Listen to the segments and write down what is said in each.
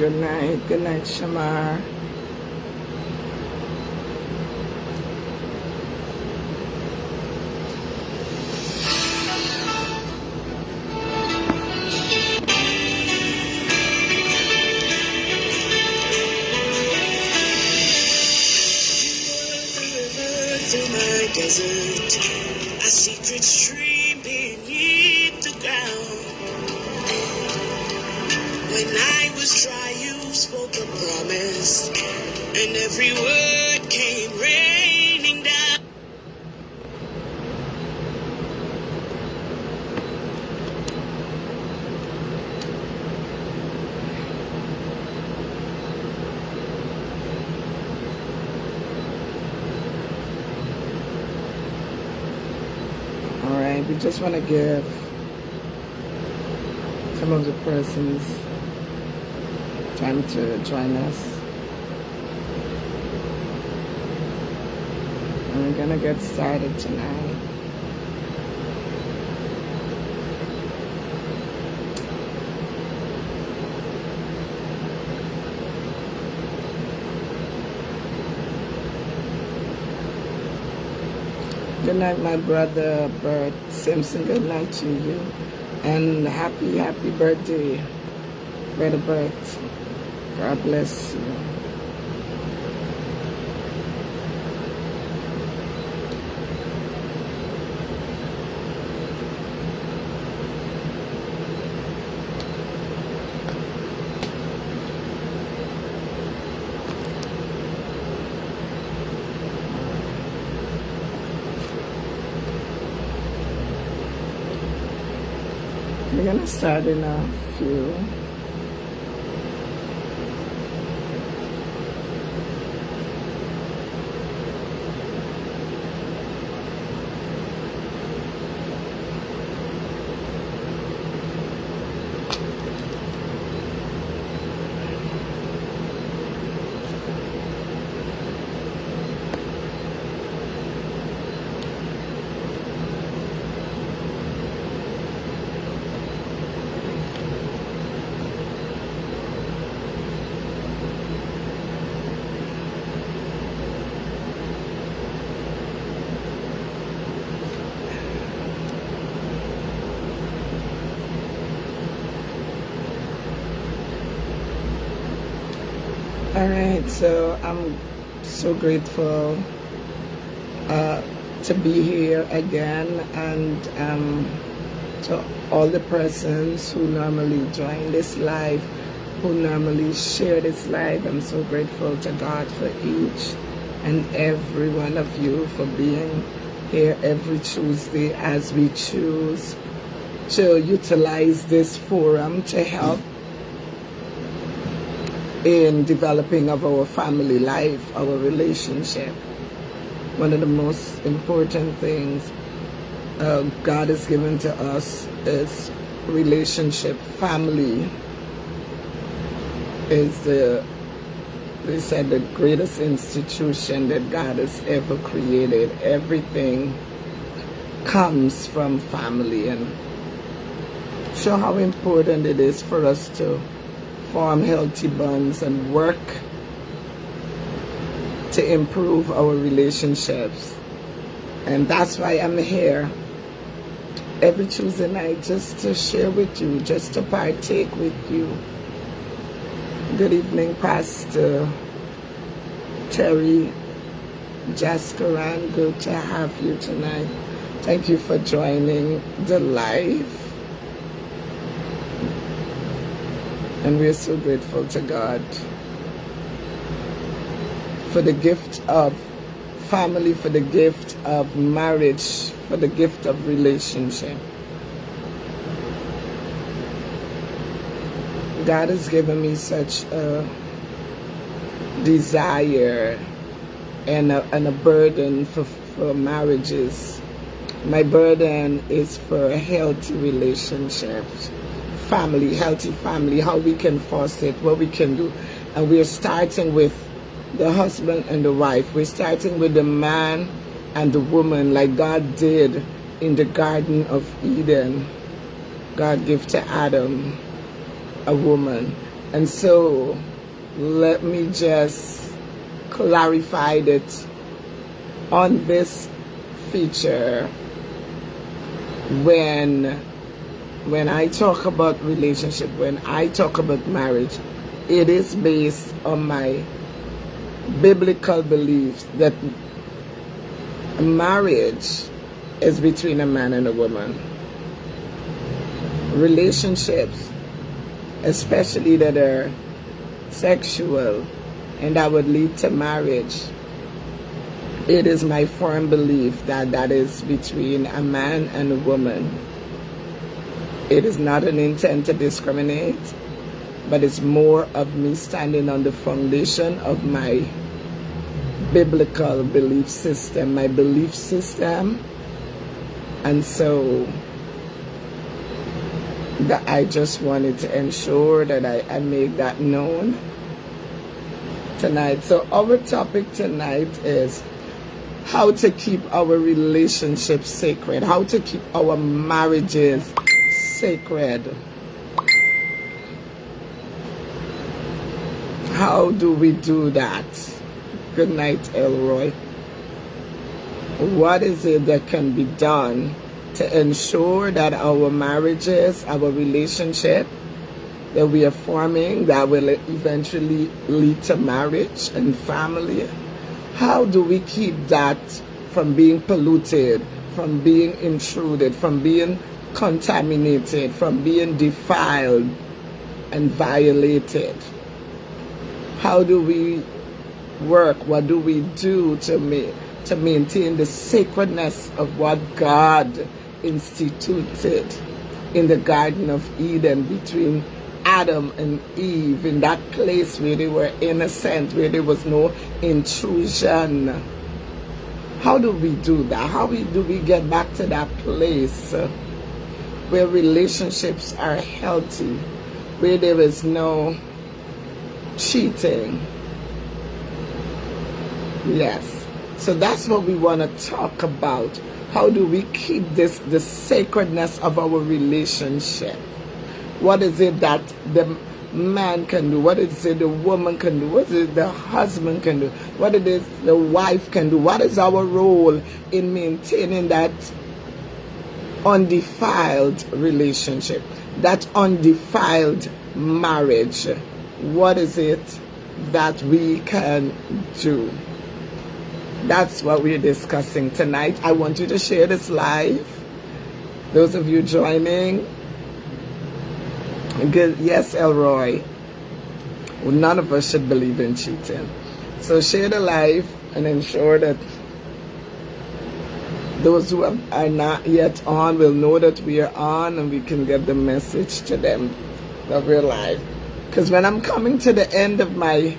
Good night. Good night, Shamar. Through my desert, a secret stream beneath the ground. When I was dry, you spoke a promise, and every word came raining down. All right, we just want to give some of the persons time to join us. And we're going to get started tonight. Good night, my brother Bert Simpson. Good night to you. And happy birthday, Brother Bert. God bless you. We're going to start in a few. All right, so I'm so grateful to be here again, and to all the persons who normally join this live, who normally share this live. I'm so grateful to God for each and every one of you for being here every Tuesday as we choose to utilize this forum to help in developing of our family life, our relationship. One of the most important things God has given to us is relationship. Family is they said, the greatest institution that God has ever created. Everything comes from family, and show how important it is for us to form healthy bonds and work to improve our relationships. And that's why I'm here every Tuesday night, just to share with you, just to partake with you. Good evening, Pastor Terry Jaskaran. Good to have you tonight. Thank you for joining the live. And we're so grateful to God for the gift of family, for the gift of marriage, for the gift of relationship. God has given me such a desire and a burden for marriages. My burden is for healthy relationships. Family, healthy family, how we can foster it, what we can do. And we're starting with the husband and the wife. We're starting with the man and the woman, like God did in the Garden of Eden. God gave to Adam a woman, And so let me just clarify that on this feature, when I talk about relationship, when I talk about marriage, it is based on my biblical beliefs that marriage is between a man and a woman. Relationships, especially that are sexual and that would lead to marriage, it is my firm belief that that is between a man and a woman. It is not an intent to discriminate, but it's more of me standing on the foundation of my biblical belief system, my belief system. And so that I just wanted to ensure that I make that known tonight. So our topic tonight is how to keep our relationships sacred, how to keep our marriages sacred. How do we do that? Good night, Elroy. What is it that can be done to ensure that our marriages, our relationship that we are forming, that will eventually lead to marriage and family, how do we keep that from being polluted, from being intruded, from being contaminated, from being defiled and violated? How do we work? What do we do to maintain the sacredness of what God instituted in the Garden of Eden between Adam and Eve, in that place where they were innocent, where there was no intrusion? How do we do that? How do we get back to that place where relationships are healthy, where there is no cheating? Yes. So that's what we want to talk about. How do we keep the sacredness of our relationship? What is it that the man can do? What is it the woman can do? What is it the husband can do? What it is the wife can do? What is our role in maintaining that undefiled relationship, that undefiled marriage? What is it that we can do? That's what we're discussing tonight. I want you to share this live. Those of you joining, good. Yes, Elroy. Well, none of us should believe in cheating. So share the live and ensure that those who are not yet on will know that we are on, and we can get the message to them that we're live. Because when I'm coming to the end of my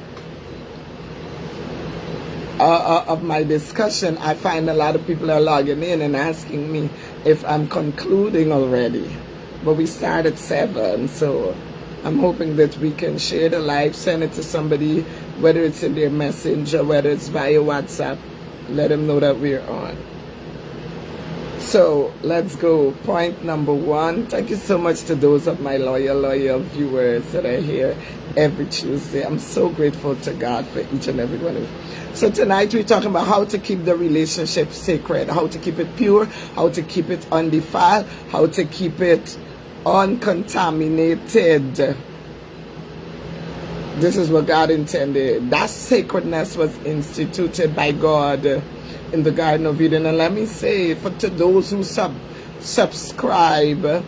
discussion, I find a lot of people are logging in and asking me if I'm concluding already. But we start at 7, so I'm hoping that we can share the live, send it to somebody, whether it's in their messenger, whether it's via WhatsApp, let them know that we're on. So let's go. Point number 1. Thank you so much to those of my loyal viewers that are here every Tuesday. I'm so grateful to God for each and every one of you. So tonight we're talking about how to keep the relationship sacred, how to keep it pure, how to keep it undefiled, how to keep it uncontaminated. This is what God intended. That sacredness was instituted by God in the Garden of Eden. And let me say, to those who subscribe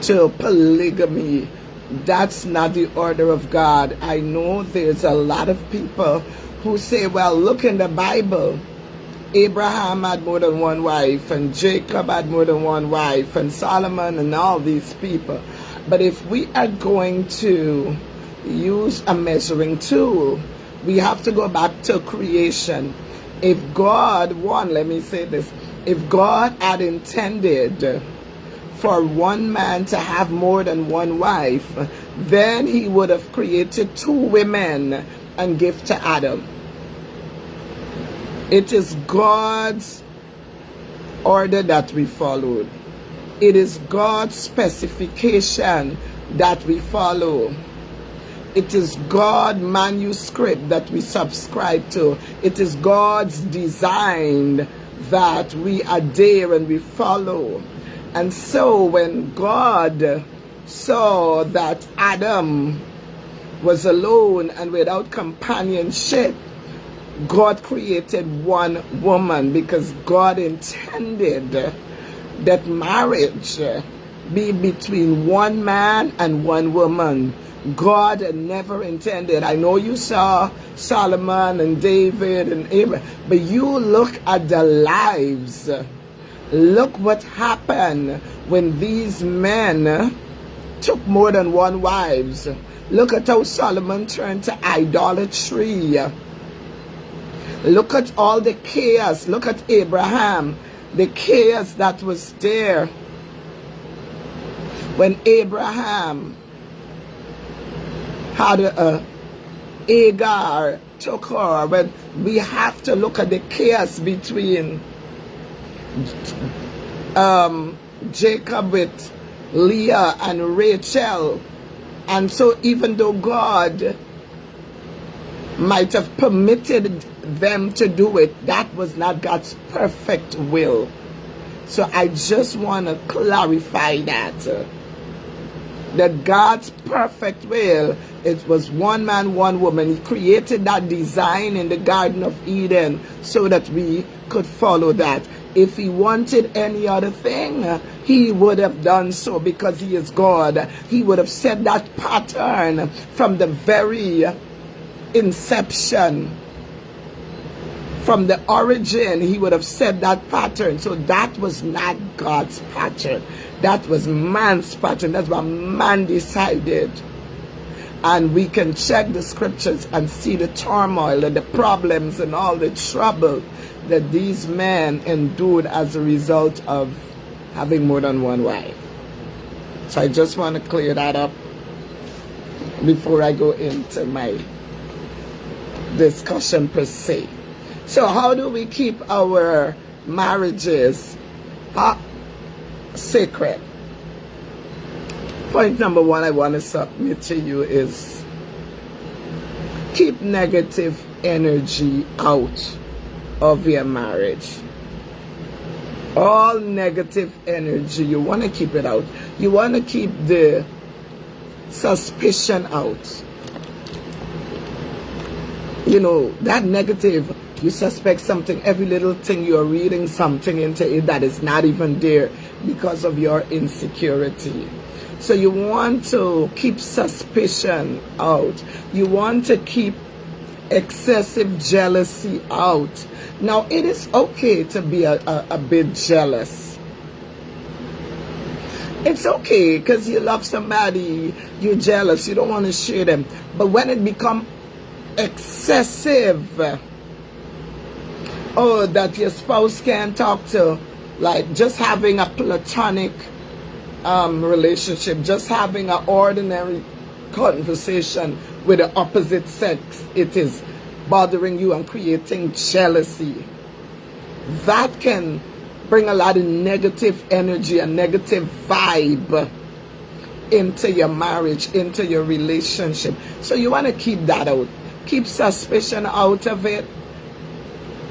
to polygamy, that's not the order of God. I know there's a lot of people who say, well, look in the Bible. Abraham had more than one wife, and Jacob had more than one wife, and Solomon, and all these people. But if we are going to use a measuring tool, we have to go back to creation. If God, let me say this, if God had intended for one man to have more than one wife, then he would have created 2 women and give to Adam. It is God's order that we followed. It is God's specification that we follow. It is God manuscript that we subscribe to. It is God's design that we adhere and we follow. And so when God saw that Adam was alone and without companionship, God created one woman, because God intended that marriage be between one man and one woman. God never intended. I know you saw Solomon and David and Abraham, but you look at their lives. Look what happened when these men took more than one wives. Look at how Solomon turned to idolatry. Look at all the chaos. Look at Abraham, the chaos that was there when Abraham had Hagar took her. But we have to look at the chaos between Jacob with Leah and Rachel. And so even though God might have permitted them to do it, that was not God's perfect will. So I just want to clarify that God's perfect will, it was one man, one woman. He created that design in the Garden of Eden so that we could follow that. If he wanted any other thing, he would have done so, because he is God. He would have set that pattern from the very inception. From the origin, he would have set that pattern. So that was not God's pattern. That was man's pattern. That's what man decided. And we can check the scriptures and see the turmoil and the problems and all the trouble that these men endured as a result of having more than one wife. So I just want to clear that up before I go into my discussion per se. So how do we keep our marriages sacred? Point number one I want to submit to you is keep negative energy out of your marriage. All negative energy, you want to keep it out. You want to keep the suspicion out. You know, that negative, you suspect something, every little thing you're reading something into it that is not even there because of your insecurity. So you want to keep suspicion out. You want to keep excessive jealousy out. Now, it is okay to be a bit jealous. It's okay because you love somebody, you're jealous, you don't want to share them. But when it becomes excessive, oh, that your spouse can't talk to, like just having a platonic relationship, just having an ordinary conversation with the opposite sex, it is bothering you and creating jealousy. That can bring a lot of negative energy and negative vibe into your marriage, into your relationship. So you want to keep that out. Keep suspicion out of it.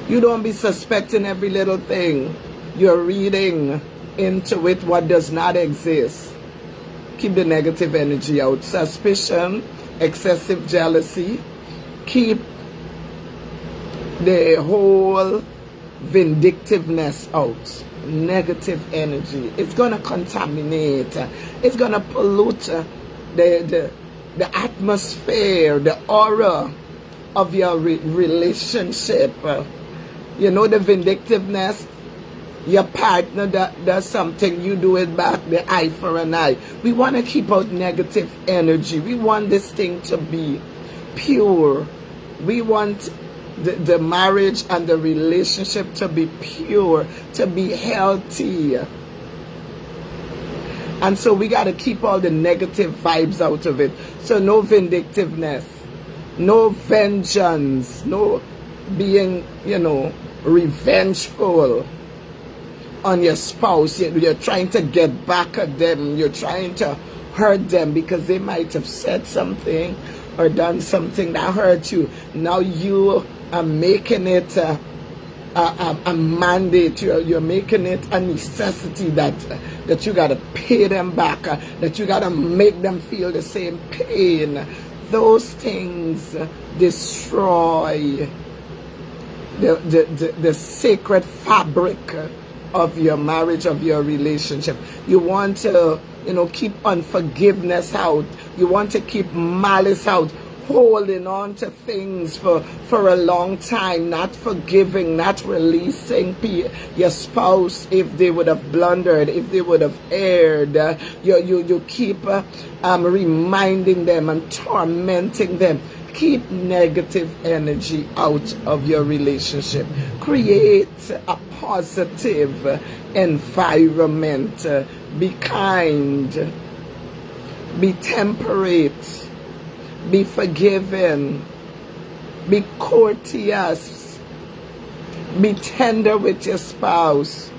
You don't be suspecting every little thing. You're reading into it what does not exist. Keep the negative energy out. Suspicion, excessive jealousy. Keep the whole vindictiveness out. Negative energy. It's going to contaminate. It's going to pollute the atmosphere, the aura of your relationship. You know, the vindictiveness, your partner that does something, you do it back, the eye for an eye. We want to keep out negative energy. We want this thing to be pure. We want the marriage and the relationship to be pure, to be healthy. And so we got to keep all the negative vibes out of it. So no vindictiveness, no vengeance, no being, you know, revengeful on your spouse. You're trying to get back at them. You're trying to hurt them because they might have said something or done something that hurt you. Now you are making it a mandate. You're making it a necessity that you got to pay them back, that you got to make them feel the same pain. Those things destroy the sacred fabric of your marriage, of your relationship. You want to, keep unforgiveness out. You want to keep malice out, holding on to things for a long time, not forgiving, not releasing your spouse if they would have blundered, if they would have erred. You keep reminding them and tormenting them. Keep negative energy out of your relationship. Create a positive environment. Be kind. Be temperate. Be forgiving. Be courteous. Be tender with your spouse.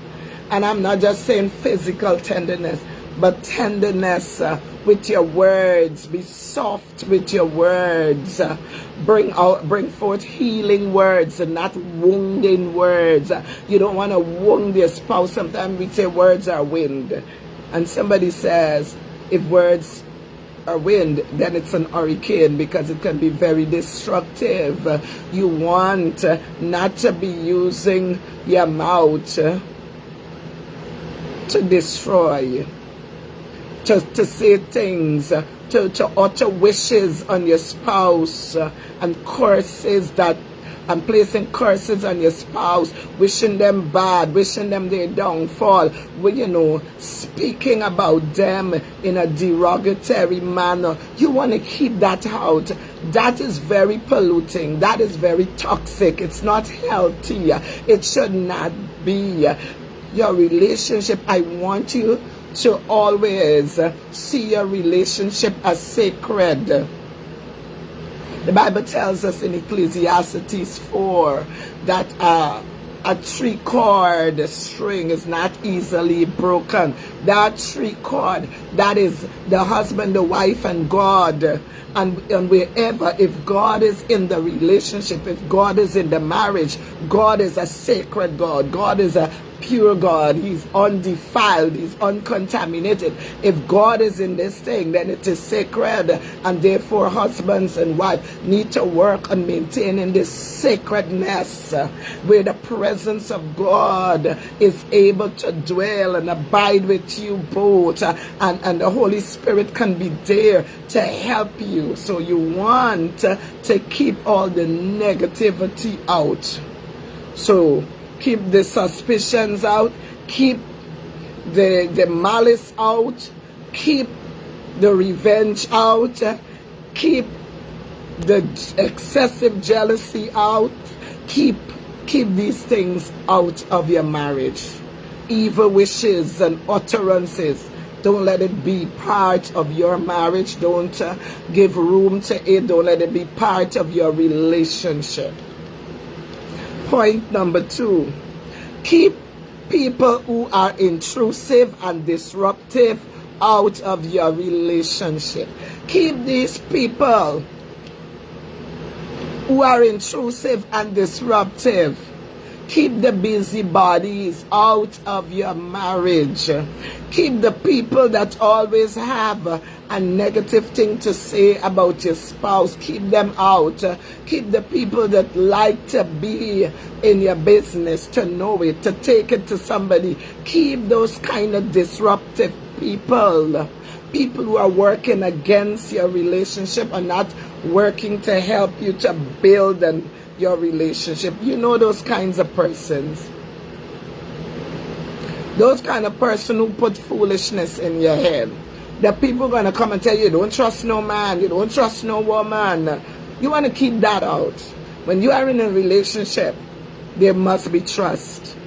And I'm not just saying physical tenderness, but tenderness with your words. Be soft with your words. Bring forth healing words and not wounding words. You don't want to wound your spouse. Sometimes we say words are wind. And somebody says, if words are wind, then it's an hurricane because it can be very destructive. You want not to be using your mouth to destroy, to say things, to utter wishes on your spouse, and curses and placing curses on your spouse, wishing them bad, wishing them their downfall, speaking about them in a derogatory manner. You want to keep that out. That is very polluting. That is very toxic. It's not healthy. It should not be. Your relationship, I want you to always see your relationship as sacred. The Bible tells us in Ecclesiastes 4 that a 3-cord string is not easily broken. That 3-cord, that is the husband, the wife, and God. And wherever, if God is in the relationship, if God is in the marriage, God is a sacred God. God is a pure God. He's undefiled. He's uncontaminated. If God is in this thing, then it is sacred. And therefore, husbands and wives need to work on maintaining this sacredness where the presence of God is able to dwell and abide with you both. And the Holy Spirit can be there to help you. So you want to keep all the negativity out. So keep the suspicions out, keep the malice out, keep the revenge out, keep the excessive jealousy out, keep these things out of your marriage. Evil wishes and utterances, don't let it be part of your marriage. Don't give room to it. Don't let it be part of your relationship. Point number 2, keep people who are intrusive and disruptive out of your relationship. Keep these people who are intrusive and disruptive. Keep the busybodies out of your marriage. Keep the people that always have a negative thing to say about your spouse. Keep them out. Keep the people that like to be in your business, to know it, to take it to somebody. Keep those kind of disruptive people. People who are working against your relationship and not working to help you to build your relationship. You know those kinds of persons. Those kind of person who put foolishness in your head. The people going to come and tell you, don't trust no man, you don't trust no woman. You want to keep that out. When you are in a relationship, there must be trust.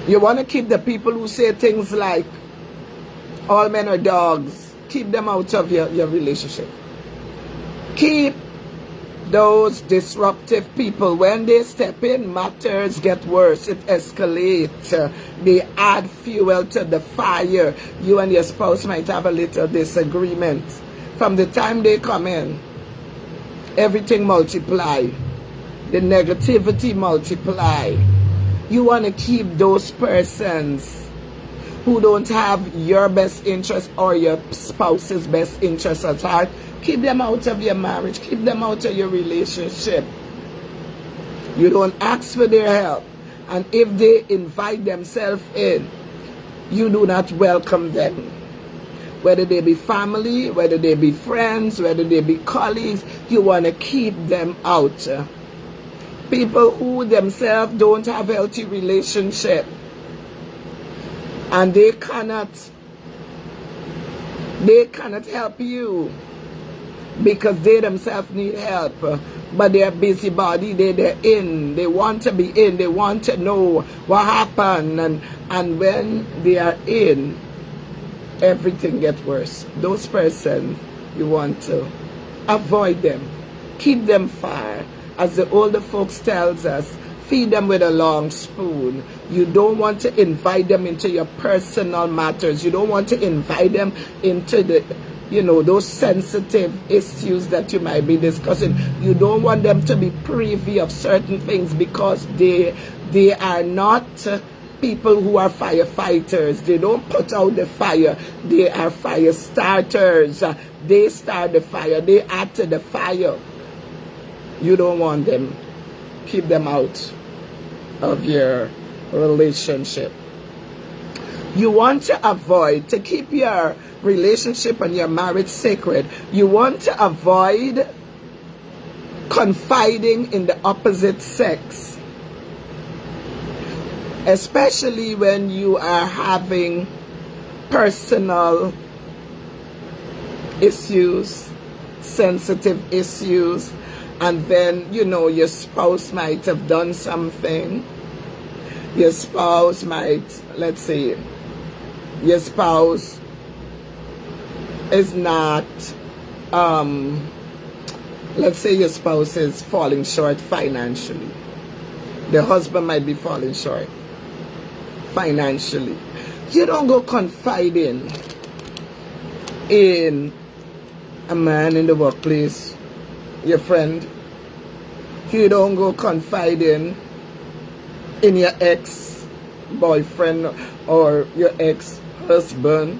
You want to keep the people who say things like, all men are dogs. Keep them out of your relationship. Keep Those disruptive people, when they step in, matters get worse. It escalates. They add fuel to the fire. You and your spouse might have a little disagreement. From the time they come in, everything multiply. The negativity multiply. You want to keep those persons who don't have your best interest or your spouse's best interest at heart. Keep them out of your marriage. Keep them out of your relationship. You don't ask for their help. And if they invite themselves in, you do not welcome them. Whether they be family, whether they be friends, whether they be colleagues, you want to keep them out. People who themselves don't have healthy relationship, and they cannot help you because they themselves need help, but they're busybody. They're in. They want to be in. They want to know what happened, and when they are in, everything gets worse. Those persons, you want to avoid them. Keep them far. As the older folks tells us, feed them with a long spoon. You don't want to invite them into your personal matters. You don't want to invite them into the, those sensitive issues that you might be discussing. You don't want them to be privy of certain things because they are not people who are firefighters. They don't put out the fire. They are fire starters. They start the fire. They add to the fire. You don't want them. Keep them out of your relationship. You want to avoid, to keep your relationship and your marriage sacred, you want to avoid confiding in the opposite sex. Especially when you are having personal issues, sensitive issues, and then, your spouse might have done something. Your spouse might, let's say, your spouse is not, let's say your spouse is falling short financially. The husband might be falling short financially. You don't go confiding in a man in the workplace, your friend. You don't go confiding in your ex-boyfriend or your ex-husband,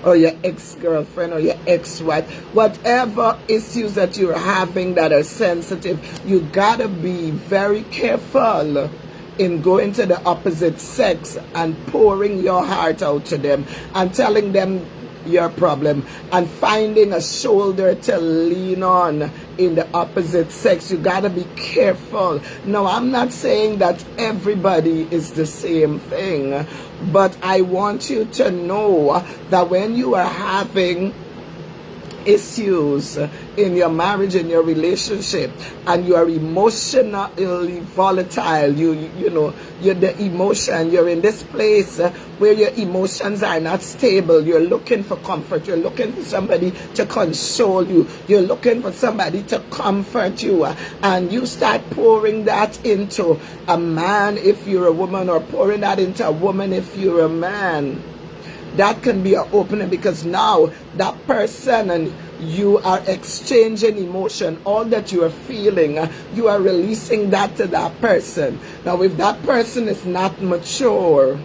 or your ex-girlfriend or your ex-wife. Whatever issues that you're having that are sensitive, you gotta be very careful in going to the opposite sex and pouring your heart out to them and telling them your problem and finding a shoulder to lean on in the opposite sex. You gotta be careful. Now, I'm not saying that everybody is the same thing, but I want you to know that when you are having issues in your marriage, in your relationship, and you are emotionally volatile, you're the emotion, you're in this place where your emotions are not stable. You're looking for comfort. You're looking for somebody to console you. You're looking for somebody to comfort you, and you start pouring that into a man if you're a woman, or pouring that into a woman if you're a man. That can be an opening, because now that person and you are exchanging emotion. All that you are feeling, you are releasing that to that person. Now, if that person is not mature,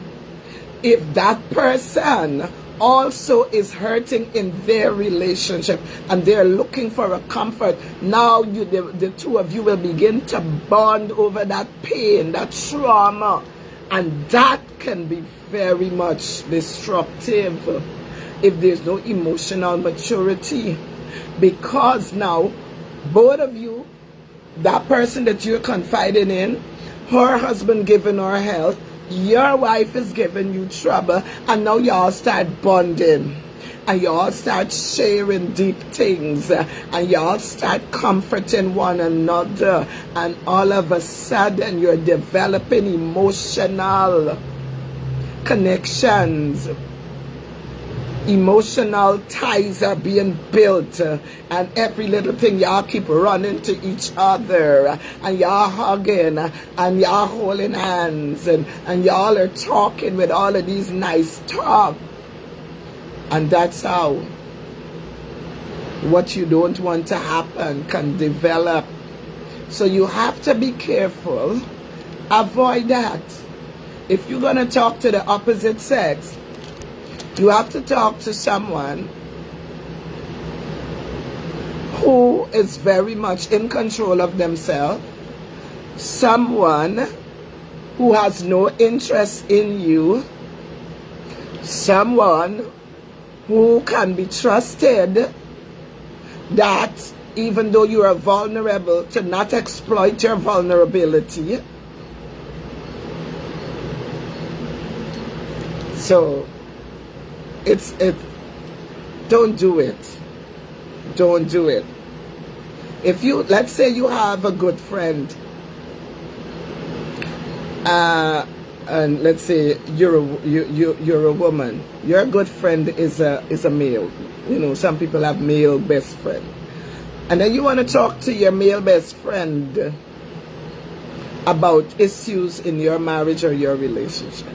if that person also is hurting in their relationship and they're looking for a comfort, now the two of you will begin to bond over that pain, that trauma, and that can be very much destructive if there's no emotional maturity. Because now both of you, that person that you're confiding in, her husband giving her health, your wife is giving you trouble, and now y'all start bonding and y'all start sharing deep things, and y'all start comforting one another, and all of a sudden you're developing emotional connections. Emotional ties are being built, and every little thing y'all keep running to each other, and y'all hugging, and y'all holding hands, and y'all are talking with all of these nice talk. And that's how what you don't want to happen can develop. So you have to be careful. Avoid that. If you're going to talk to the opposite sex, you have to talk to someone who is very much in control of themselves, someone who has no interest in you, someone who can be trusted, that even though you are vulnerable, to not exploit your vulnerability. So don't do it. Don't do it. If you, let's say you have a good friend, and let's say you're a woman. Your good friend is a male. You know, some people have male best friend, and then you want to talk to your male best friend about issues in your marriage or your relationship.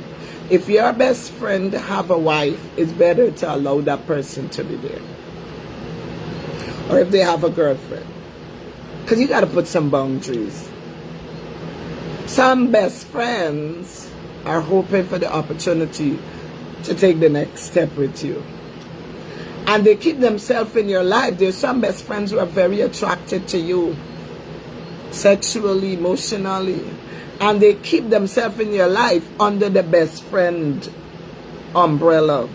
If your best friend have a wife, it's better to allow that person to be there. Or if they have a girlfriend, because you got to put some boundaries. Some best friends are hoping for the opportunity to take the next step with you, and they keep themselves in your life. There's some best friends who are very attracted to you sexually, emotionally, and they keep themselves in your life under the best friend umbrella,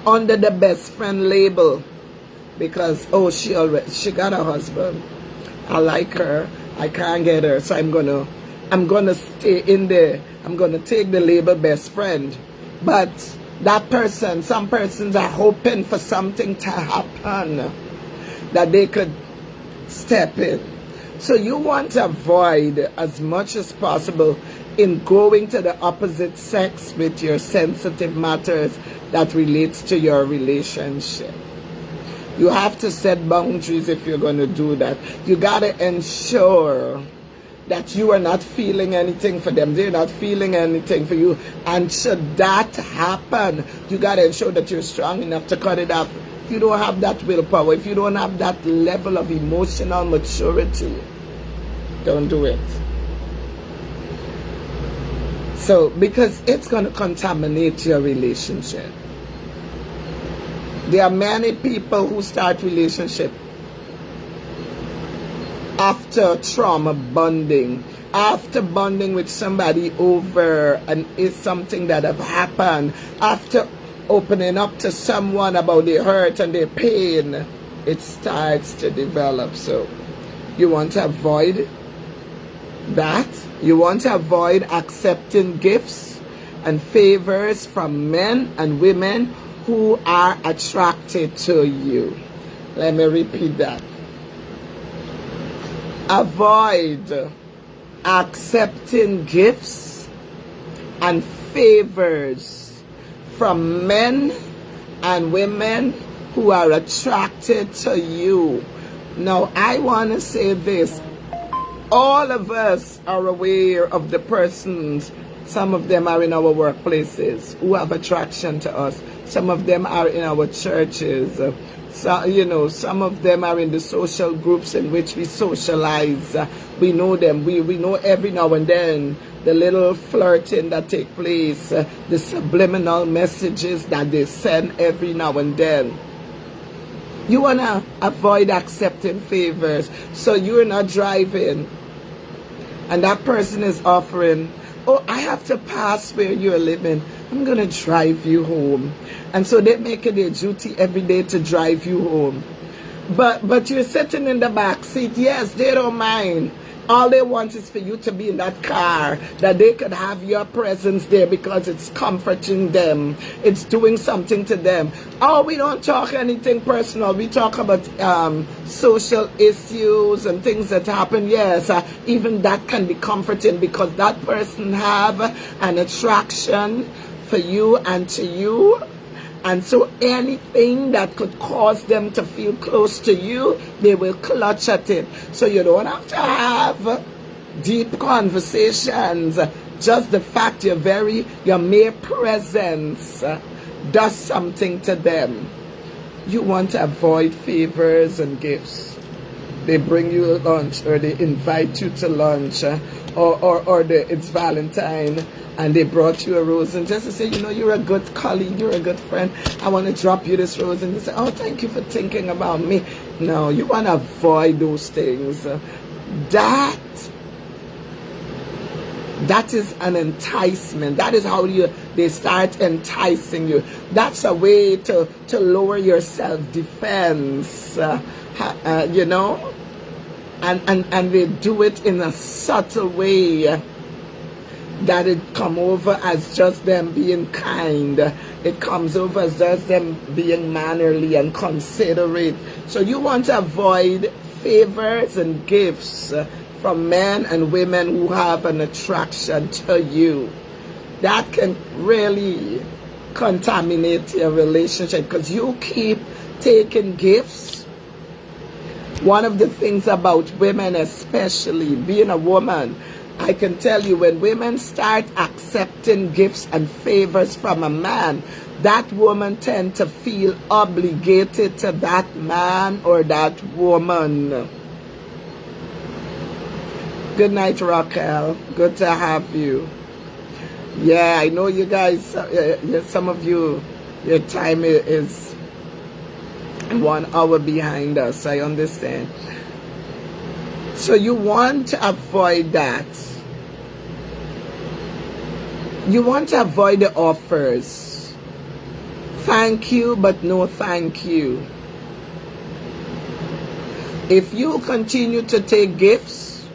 under the best friend label, because, oh, she got a husband, I like her, I can't get her, so I'm gonna stay in there. I'm gonna take the label best friend. But that person, some persons are hoping for something to happen that they could step in. So you want to avoid as much as possible in going to the opposite sex with your sensitive matters that relates to your relationship. You have to set boundaries if you're going to do that. You got to ensure that you are not feeling anything for them. They're not feeling anything for you. And should that happen, you got to ensure that you're strong enough to cut it off. If you don't have that willpower, if you don't have that level of emotional maturity, don't do it. So, because it's going to contaminate your relationship. There are many people who start relationship after trauma bonding, after bonding with somebody over and it's something that have happened, after opening up to someone about their hurt and their pain, it starts to develop. So you want to avoid that. You want to avoid accepting gifts and favors from men and women who are attracted to you. Let me repeat that. Avoid accepting gifts and favors from men and women who are attracted to you. Now, I want to say this. All of us are aware of the persons. Some of them are in our workplaces who have attraction to us. Some of them are in our churches. So, some of them are in the social groups in which we socialize. We know them. We know every now and then the little flirting that take place, the subliminal messages that they send every now and then. You want to avoid accepting favors. So you're not driving and that person is offering, oh, I have to pass where you're living. I'm going to drive you home. And so they make it their duty every day to drive you home. But you're sitting in the back seat. Yes, they don't mind. All they want is for you to be in that car, that they could have your presence there because it's comforting them. It's doing something to them. Oh, we don't talk anything personal. We talk about social issues and things that happen. Yes, even that can be comforting because that person have an attraction for you and to you. And so anything that could cause them to feel close to you, they will clutch at it. So you don't have to have deep conversations. Just the fact your mere presence does something to them. You want to avoid favors and gifts. They bring you lunch, or they invite you to lunch, or it's Valentine and they brought you a rose, and just to say, you know, you're a good colleague, you're a good friend, I want to drop you this rose, and they say, oh, thank you for thinking about me. No, you want to avoid those things. That is an enticement. That is how they start enticing you. That's a way to lower your self-defense, you know, and they do it in a subtle way, that it come over as just them being kind. It comes over as just them being mannerly and considerate. So you want to avoid favors and gifts from men and women who have an attraction to you. That can really contaminate your relationship, because you keep taking gifts. One of the things about women, especially being a woman, I can tell you, when women start accepting gifts and favors from a man, that woman tends to feel obligated to that man or that woman. Good night, Raquel. Good to have you. Yeah, I know you guys, some of you, your time is 1 hour behind us. I understand. So you want to avoid that. You want to avoid the offers. Thank you, but no thank you. If you continue to take gifts,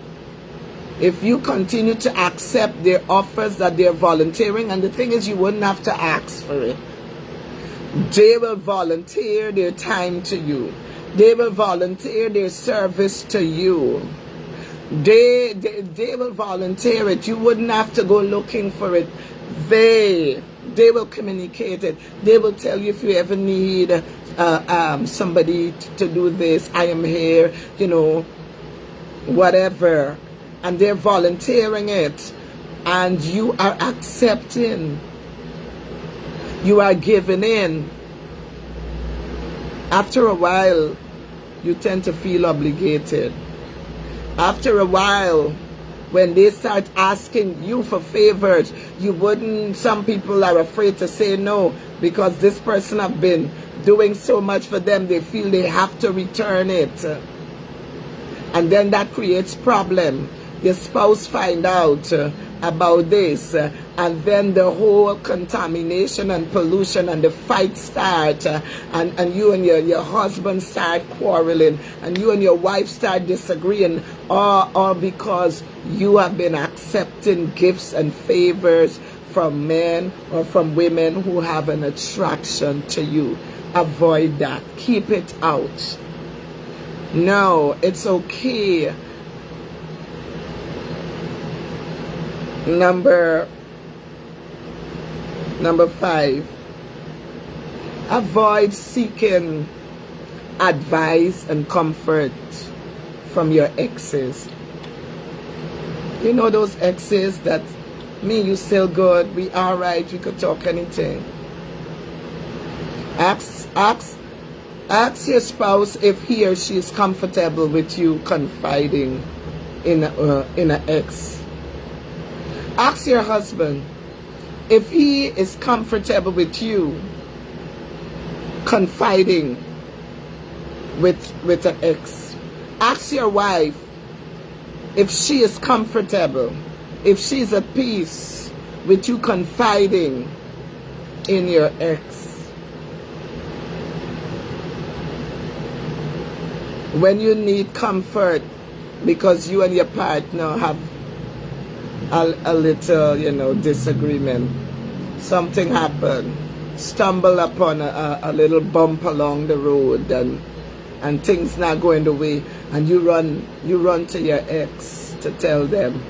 if you continue to accept their offers that they're volunteering, and the thing is, you wouldn't have to ask for it. They will volunteer their time to you. They will volunteer their service to you. They will volunteer it. You wouldn't have to go looking for it. They will communicate it. They will tell you if you ever need somebody to do this, I am here, you know, whatever. And they're volunteering it. And you are accepting. You are giving in. After a while, you tend to feel obligated. After a while, when they start asking you for favors, some people are afraid to say no, because this person have been doing so much for them, they feel they have to return it. And then that creates problem. Your spouse find out about this, and then the whole contamination and pollution and the fight start, and you and your husband start quarreling, and you and your wife start disagreeing, all because you have been accepting gifts and favors from men or from women who have an attraction to you. Avoid that. Keep it out. No, it's okay. Number 5, avoid seeking advice and comfort from your exes. You know those exes that, me, you still good, we all right, we could talk anything. Ask your spouse if he or she is comfortable with you confiding in an ex. Ask your husband if he is comfortable with you confiding with an ex. Ask your wife if she is comfortable, if she's at peace with you confiding in your ex. When you need comfort because you and your partner have a little, you know, disagreement, something happened, stumble upon a little bump along the road, and things not going the way, and you run to your ex to tell them,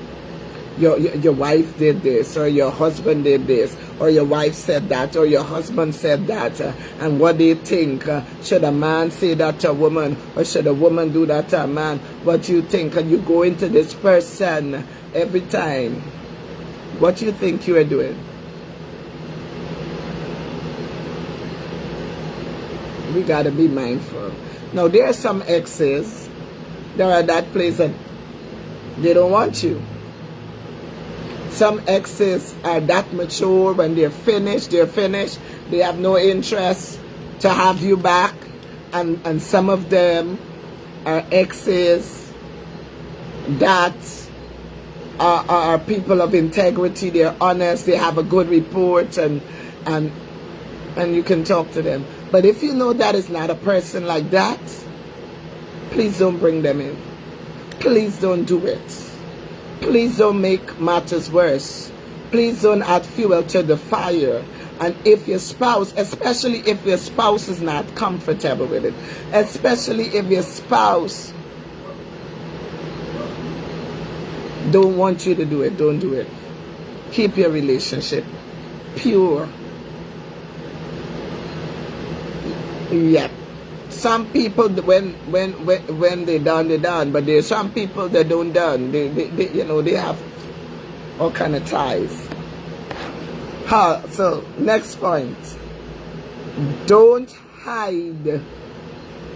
your wife did this, or your husband did this, or your wife said that, or your husband said that, and what do you think? Should a man say that to a woman, or should a woman do that to a man? What do you think? And you go into this person every time. What do you think you are doing? We got to be mindful. Now, there are some exes that are at that place that they don't want you. Some exes are that mature. When they're finished, they're finished. They have no interest to have you back. And some of them are exes that are people of integrity. They're honest. They have a good report, and you can talk to them. But if you know that is not a person like that, please don't bring them in. Please don't do it. Please don't make matters worse. Please don't add fuel to the fire. And if your spouse, especially if your spouse is not comfortable with it, especially if your spouse don't want you to do it, don't do it. Keep your relationship pure. Yeah. Some people, when they done, they done. But there's some people that don't done. They have all kind of ties. So next point. Don't hide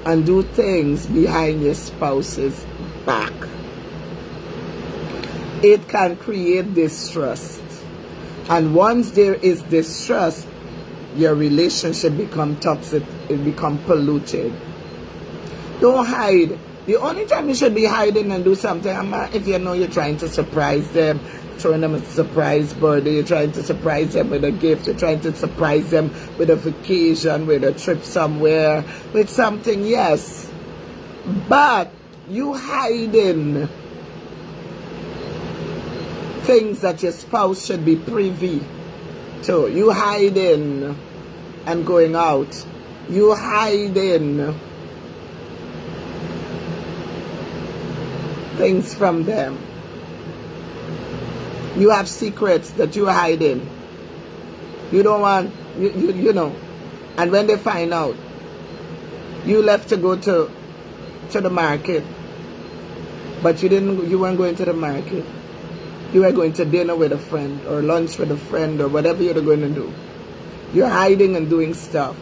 and do things behind your spouse's back. It can create distrust. And once there is distrust, your relationship become toxic, it become polluted. Don't hide. The only time you should be hiding and do something, if you know you're trying to surprise them, throwing them a surprise birthday, you're trying to surprise them with a gift, you're trying to surprise them with a vacation, with a trip somewhere, with something, yes. But you hiding things that your spouse should be privy to. You hiding and going out. You hiding things from them. You have secrets that you're hiding. You don't want, you know. And when they find out, you left to go to the market, but you weren't going to the market. You were going to dinner with a friend, or lunch with a friend, or whatever you're going to do. You're hiding and doing stuff.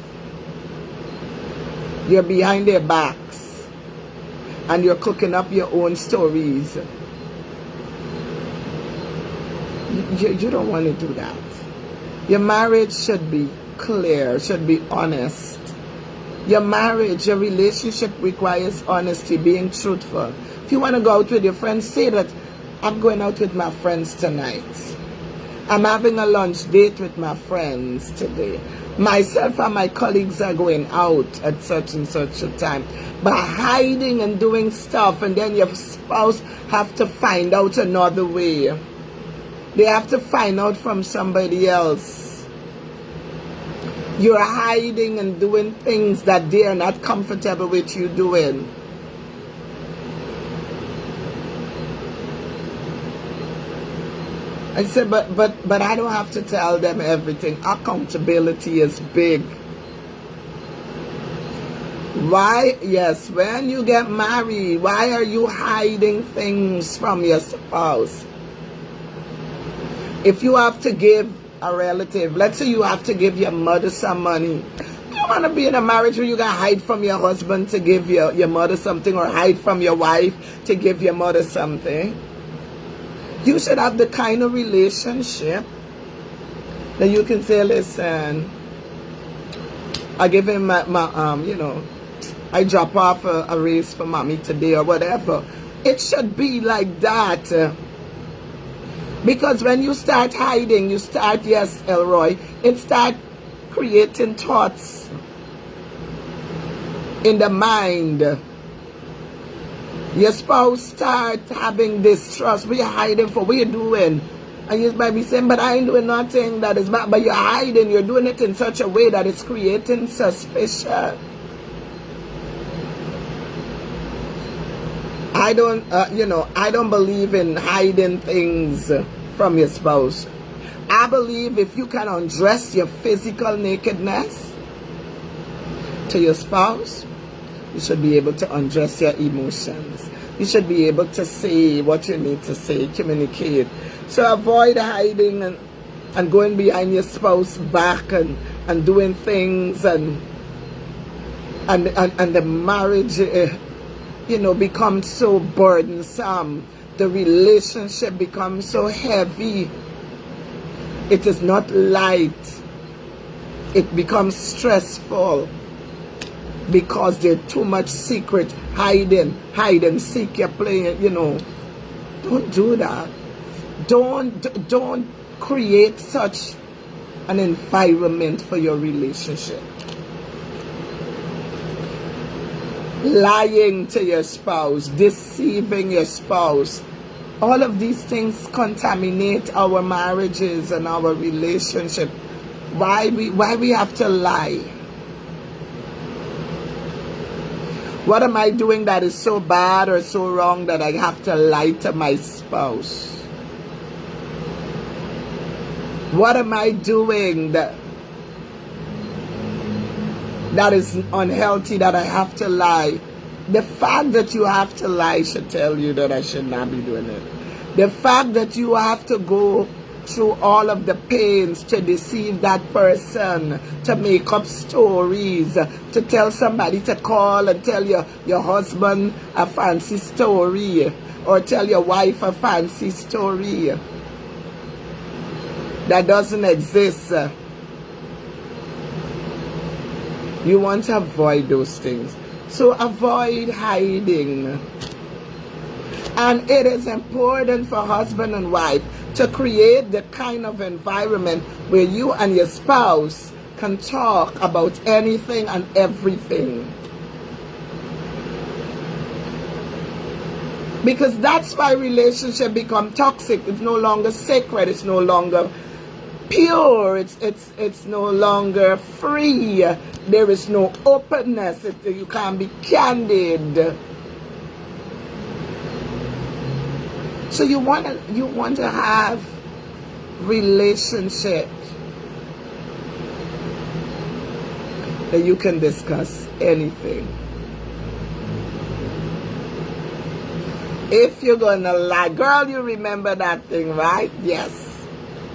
You're behind their backs, and you're cooking up your own stories. You don't want to do that. Your marriage should be clear, should be honest. Your marriage, your relationship requires honesty, being truthful. If you want to go out with your friends, say that I'm going out with my friends tonight. I'm having a lunch date with my friends today. Myself and my colleagues are going out at such and such a time. By hiding and doing stuff, and then your spouse have to find out another way. They have to find out from somebody else. You're hiding and doing things that they are not comfortable with you doing. I said, but I don't have to tell them everything. Accountability is big. Why? Yes, when you get married, why are you hiding things from your spouse? If you have to give a relative, let's say you have to give your mother some money. You don't want to be in a marriage where you got to hide from your husband to give your mother something, or hide from your wife to give your mother something. You should have the kind of relationship that you can say, listen, I give him my I drop off a race for mommy today or whatever. It should be like that. Because when you start hiding, you start, yes, Elroy, it start creating thoughts in the mind. Your spouse start having distrust. What are you hiding for? What are you doing? And you might be saying, but I ain't doing nothing that is bad. But you're hiding. You're doing it in such a way that it's creating suspicion. I don't, I don't believe in hiding things from your spouse. I believe if you can undress your physical nakedness to your spouse, you should be able to undress your emotions. You should be able to say what you need to say, communicate. So avoid hiding and going behind your spouse's back and doing things and the marriage, becomes so burdensome. The relationship becomes so heavy. It is not light. It becomes stressful because there's too much secret, hide and seek you're playing, Don't do that. Don't create such an environment for your relationship. Lying to your spouse, deceiving your spouse, all of these things contaminate our marriages and our relationship. Why we have to lie? What am I doing that is so bad or so wrong that I have to lie to my spouse? What am I doing that is unhealthy that I have to lie? The fact that you have to lie should tell you that I should not be doing it. The fact that you have to go through all of the pains to deceive that person, to make up stories, to tell somebody to call and tell your husband a fancy story, or tell your wife a fancy story that doesn't exist. You want to avoid those things. So avoid hiding. And it is important for husband and wife to create the kind of environment where you and your spouse can talk about anything and everything. Because that's why relationship become toxic. It's no longer sacred. It's no longer pure. It's no longer free. There is no openness. You can't be candid. So you want to have relationship that you can discuss anything. If you're gonna lie, girl, you remember that thing, right? Yes.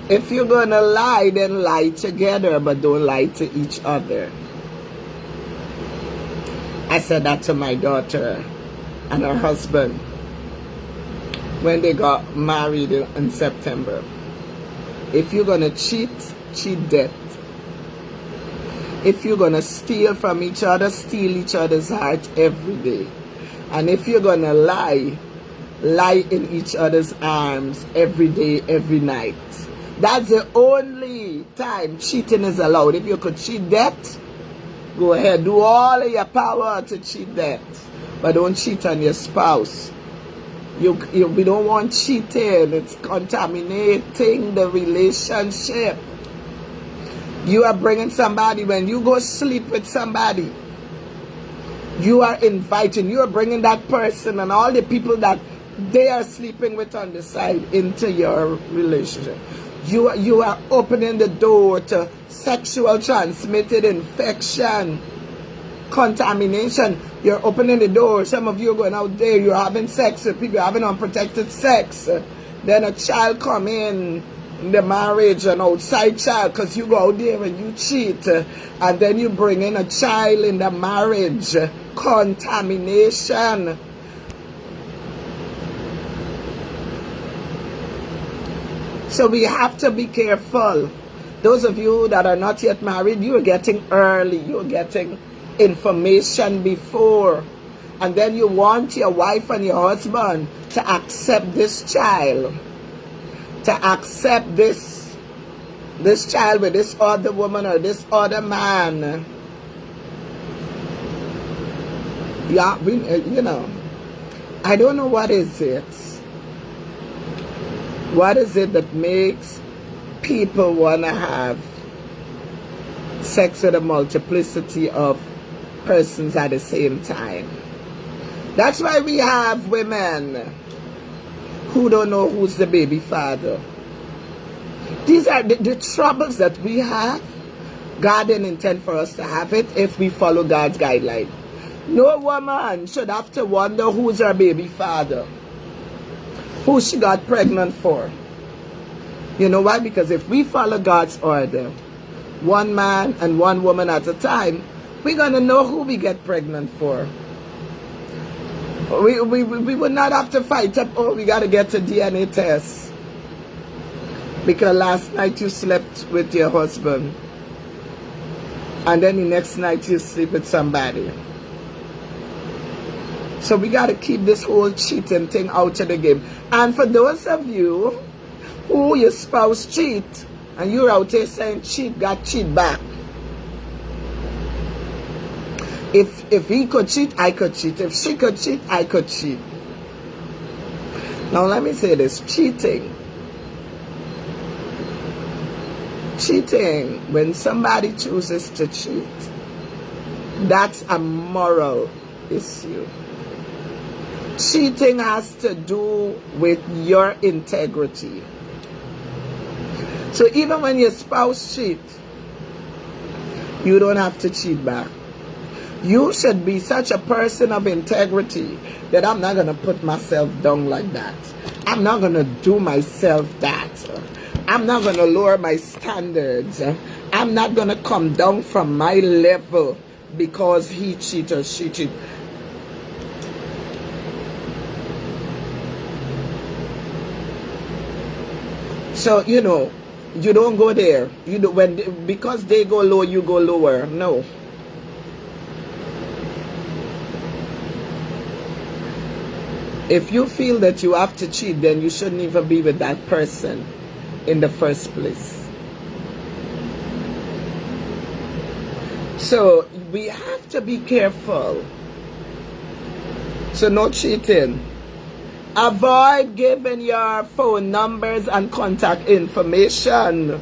If you're gonna lie, then lie together, but don't lie to each other. I said that to my daughter and her husband when they got married in September. If you're gonna cheat, cheat death. If you're gonna steal from each other, steal each other's heart every day. And if you're gonna lie, lie in each other's arms every day, every night. That's the only time cheating is allowed. If you could cheat death, go ahead, do all of your power to cheat death, but don't cheat on your spouse. We don't want cheating. It's contaminating the relationship. You are bringing somebody, when you go sleep with somebody, you are inviting, you are bringing that person and all the people that they are sleeping with on the side into your relationship. You are opening the door to sexual transmitted infection, contamination. You're opening the door. Some of you are going out there, you're having sex with people, you're having unprotected sex. Then a child come in the marriage, an outside child, because you go out there and you cheat. And then you bring in a child in the marriage. Contamination. So we have to be careful. Those of you that are not yet married, you are getting early. You're getting information before. And then you want your wife and your husband to accept this child. To accept this child with this other woman or this other man. Yeah, I don't know what is it. What is it that makes people want to have sex with a multiplicity of persons at the same time? That's why we have women who don't know who's the baby father. These are the troubles that we have. God didn't intend for us to have it if we follow God's guideline. No woman should have to wonder who's her baby father, who she got pregnant for. You know why? Because if we follow God's order, one man and one woman at a time, we're going to know who we get pregnant for. We would not have to fight up, oh, we got to get a DNA test because last night you slept with your husband and then the next night you sleep with somebody. So we got to keep this whole cheating thing out of the game. And for those of you who your spouse cheat and you're out there saying cheat, got cheat back. If he could cheat, I could cheat. If she could cheat, I could cheat. Now let me say this, cheating, when somebody chooses to cheat, that's a moral issue. Cheating has to do with your integrity. So even when your spouse cheats, you don't have to cheat back. You should be such a person of integrity that I'm not going to put myself down like that. I'm not going to do myself that. I'm not going to lower my standards. I'm not going to come down from my level because he cheated or she cheated. So, you know, you don't go there. You do, because they go low, you go lower. No. If you feel that you have to cheat, then you shouldn't even be with that person in the first place. So we have to be careful. So no cheating. Avoid giving your phone numbers and contact information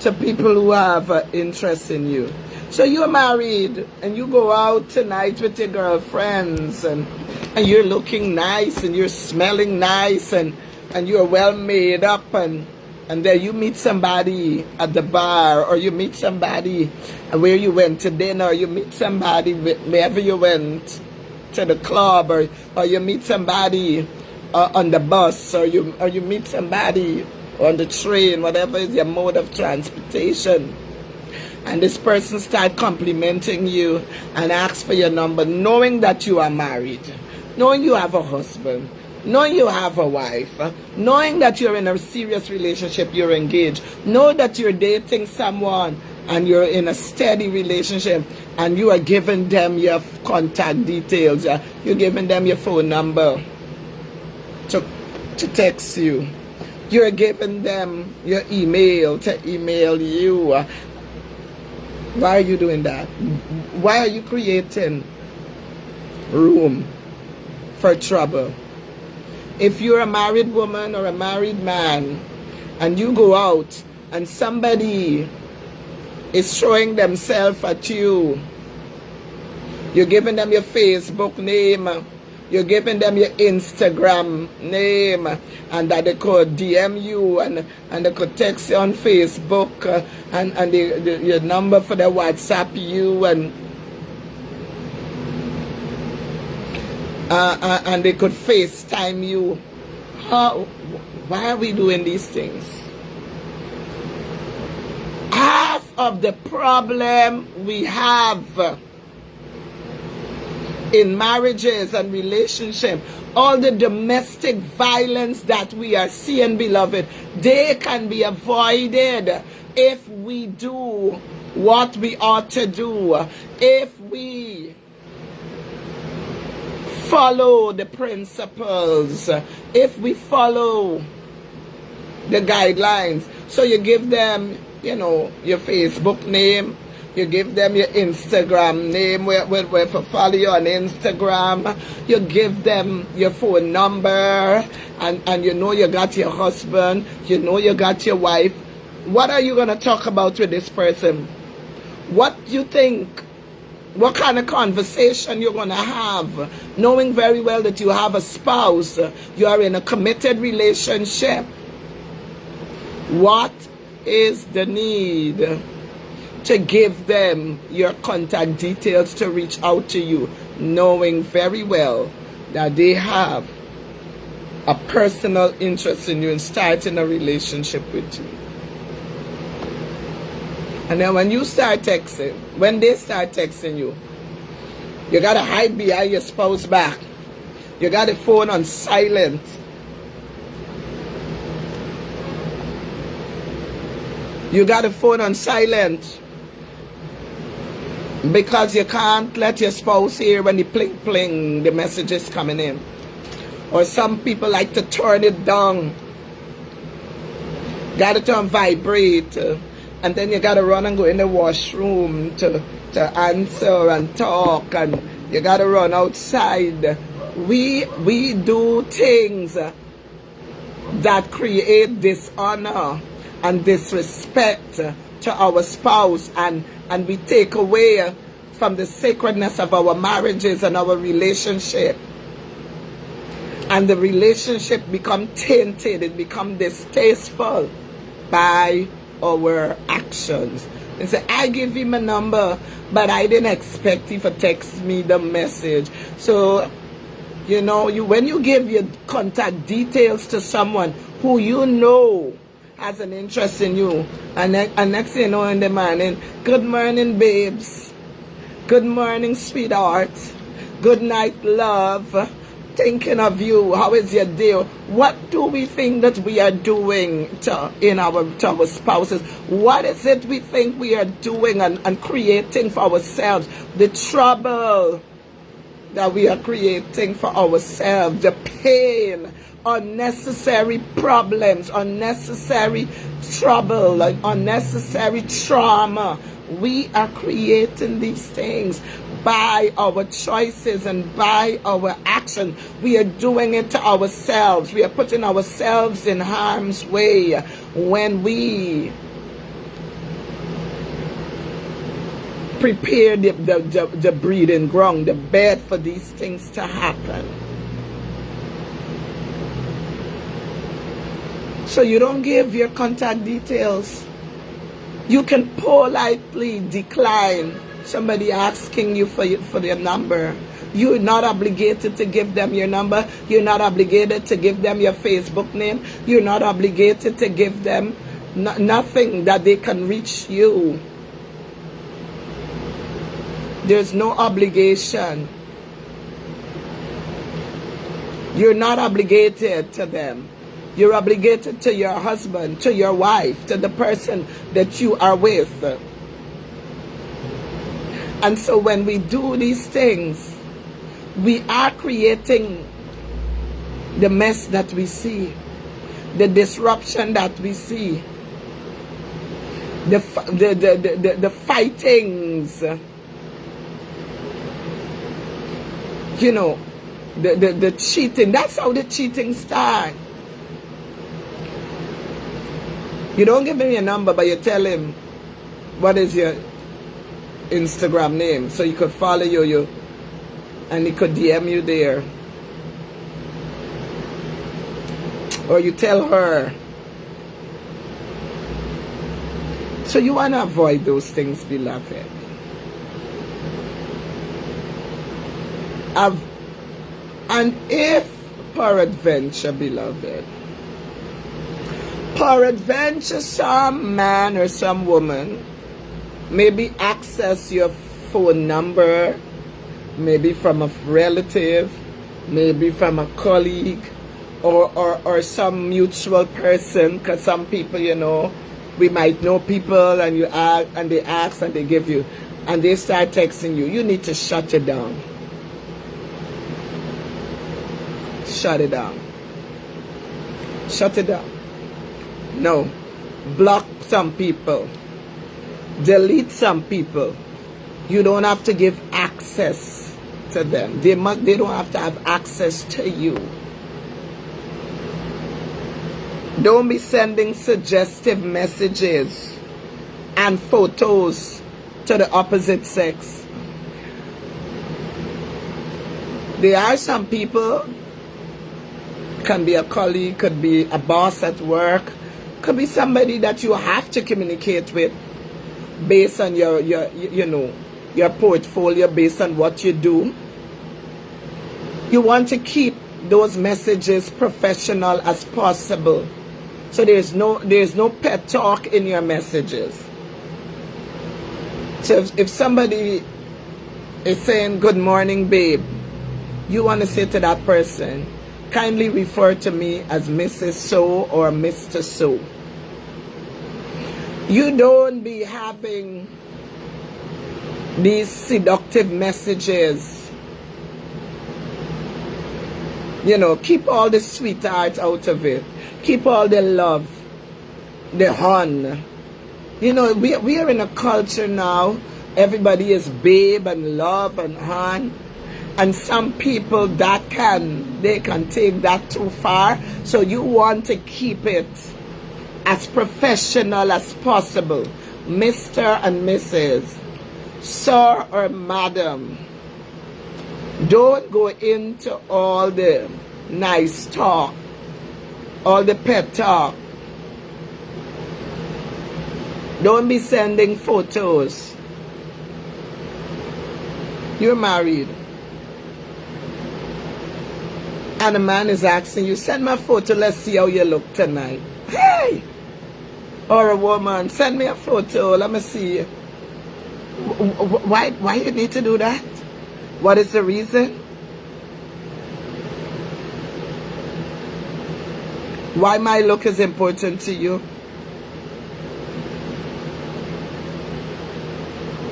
to people who have interest in you. So you're married and you go out tonight with your girlfriends and you're looking nice and you're smelling nice and you're well made up and then you meet somebody at the bar or you meet somebody where you went to dinner or you meet somebody wherever you went to the club or you meet somebody on the bus or you meet somebody on the train, whatever is your mode of transportation. And this person start complimenting you and asks for your number, knowing that you are married, knowing you have a husband, knowing you have a wife, knowing that you're in a serious relationship, you're engaged, know that you're dating someone and you're in a steady relationship and you are giving them your contact details, you're giving them your phone number to text you, you're giving them your email to email you. Why are you doing that? Why are you creating room for trouble? If you're a married woman or a married man and you go out and somebody is showing themselves at you, you're giving them your Facebook name, you're giving them your Instagram name, and that they could DM you and they could text you on Facebook and your number for the WhatsApp you and they could FaceTime you. Why are we doing these things? Half of the problem we have in marriages and relationships, all the domestic violence that we are seeing, beloved, they can be avoided if we do what we ought to do, if we follow the principles, if we follow the guidelines. So you give them, you know, your Facebook name, you give them your Instagram name, where to follow you on Instagram. You give them your phone number, and you know you got your husband, you know you got your wife. What are you going to talk about with this person? What do you think What kind of conversation you're going to have, knowing very well that you have a spouse, you are in a committed relationship. What is the need to give them your contact details to reach out to you, knowing very well that they have a personal interest in you and starting a relationship with you? And then when you start texting, when they start texting you, you got to hide behind your spouse back. You got the phone on silent. You got the phone on silent because you can't let your spouse hear when the pling pling, the message is coming in. Or some people like to turn it down. Got it on vibrate. And then you got to run and go in the washroom to answer and talk. And you got to run outside. We do things that create dishonor and disrespect to our spouse. And we take away from the sacredness of our marriages and our relationship. And the relationship become tainted. It become distasteful by our actions. And say, I give him a number, but I didn't expect him to text me the message. So, you know, when you give your contact details to someone who you know has an interest in you, and next thing you know in the morning, good morning, babes. Good morning, sweetheart. Good night, love. Thinking of you. How is your day? What do we think that we are doing to our spouses? What is it we think we are doing and creating for ourselves? The trouble that we are creating for ourselves, the pain, unnecessary problems, unnecessary trouble, unnecessary trauma. We are creating these things by our choices and by our action. We are doing it to ourselves. We are putting ourselves in harm's way when we prepare the breeding ground, the bed for these things to happen. So you don't give your contact details. You can politely decline somebody asking you for their number. You're not obligated to give them your number. You're not obligated to give them your Facebook name. You're not obligated to give them nothing that they can reach you. There's no obligation. You're not obligated to them. You're obligated to your husband, to your wife, to the person that you are with. And so when we do these things, we are creating the mess that we see, the disruption that we see, the fightings, you know, the cheating. That's how the cheating starts. You don't give him your number, but you tell him what is your Instagram name, so he could follow you and he could DM you there. Or you tell her. So you want to avoid those things, beloved. And if peradventure, beloved, peradventure some man or some woman maybe access your phone number, maybe from a relative, maybe from a colleague, or some mutual person, because some people, you know, we might know people and you ask, and they ask and they give you, and they start texting you. You need to shut it down. Shut it down. Shut it down. No. Block some people. Delete some people. You don't have to give access to them. They don't have to have access to you. Don't be sending suggestive messages and photos to the opposite sex. There are some people, can be a colleague, could be a boss at work, could be somebody that you have to communicate with based on your you know, your portfolio, based on what you do. You want to keep those messages professional as possible. So there's no pet talk in your messages. So if somebody is saying good morning babe, you want to say to that person, kindly refer to me as Mrs. So or Mr. So. You don't be having these seductive messages. You know, keep all the sweetheart out of it. Keep all the love, the hun. You know, we are in a culture now, everybody is babe and love and hun. And some people they can take that too far. So you want to keep it as professional as possible. Mr. and Mrs. Sir or Madam. Don't go into all the nice talk, all the pep talk. Don't be sending photos. You're married. And a man is asking you, send me a photo, let's see how you look tonight. Hey! Or a woman, send me a photo, let me see you. Why you need to do that? What is the reason? Why my look is important to you?